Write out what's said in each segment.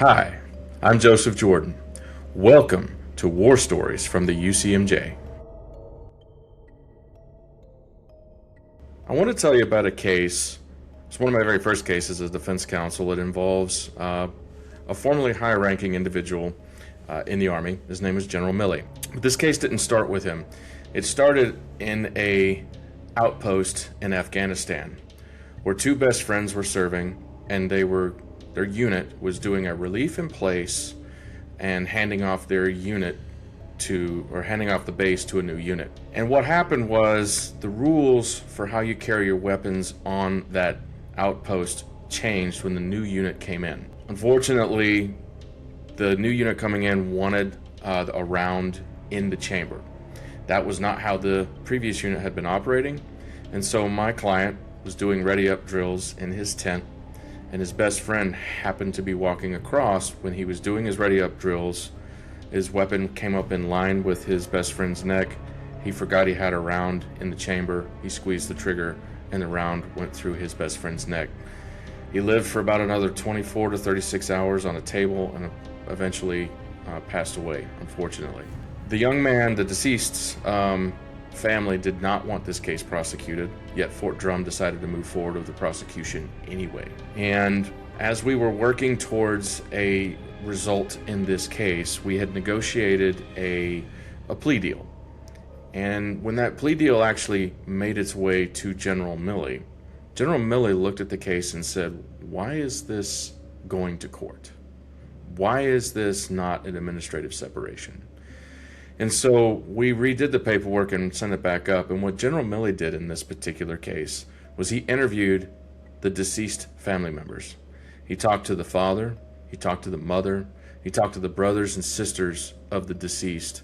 Hi, I'm Joseph Jordan. Welcome to War Stories from the UCMJ. I want to tell you about a case. It's one of my very first cases as defense counsel. It involves a formerly high-ranking individual in the Army. His name is General Milley. But this case didn't start with him. It started in a outpost in Afghanistan where two best friends were serving, and their unit was doing a relief in place and handing off their unit handing off the base to a new unit. And what happened was the rules for how you carry your weapons on that outpost changed when the new unit came in. Unfortunately, the new unit coming in wanted a round in the chamber. That was not how the previous unit had been operating, and so my client was doing ready-up drills in his tent, and his best friend happened to be walking across when he was doing his ready-up drills. His weapon came up in line with his best friend's neck. He forgot he had a round in the chamber. He squeezed the trigger, and the round went through his best friend's neck. He lived for about another 24 to 36 hours on a table and eventually passed away, unfortunately. The young man, the deceased's family, did not want this case prosecuted, yet Fort Drum decided to move forward with the prosecution anyway. And as we were working towards a result in this case, we had negotiated a plea deal. And when that plea deal actually made its way to General Milley, General Milley looked at the case and said, "Why is this going to court? Why is this not an administrative separation?" And so we redid the paperwork and sent it back up. And what General Milley did in this particular case was he interviewed the deceased family members. He talked to the father, he talked to the mother, he talked to the brothers and sisters of the deceased,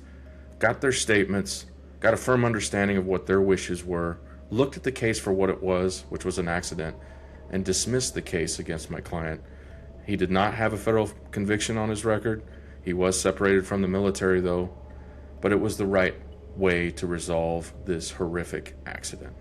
got their statements, got a firm understanding of what their wishes were, looked at the case for what it was, which was an accident, and dismissed the case against my client. He did not have a federal conviction on his record. He was separated from the military, though, but it was the right way to resolve this horrific accident.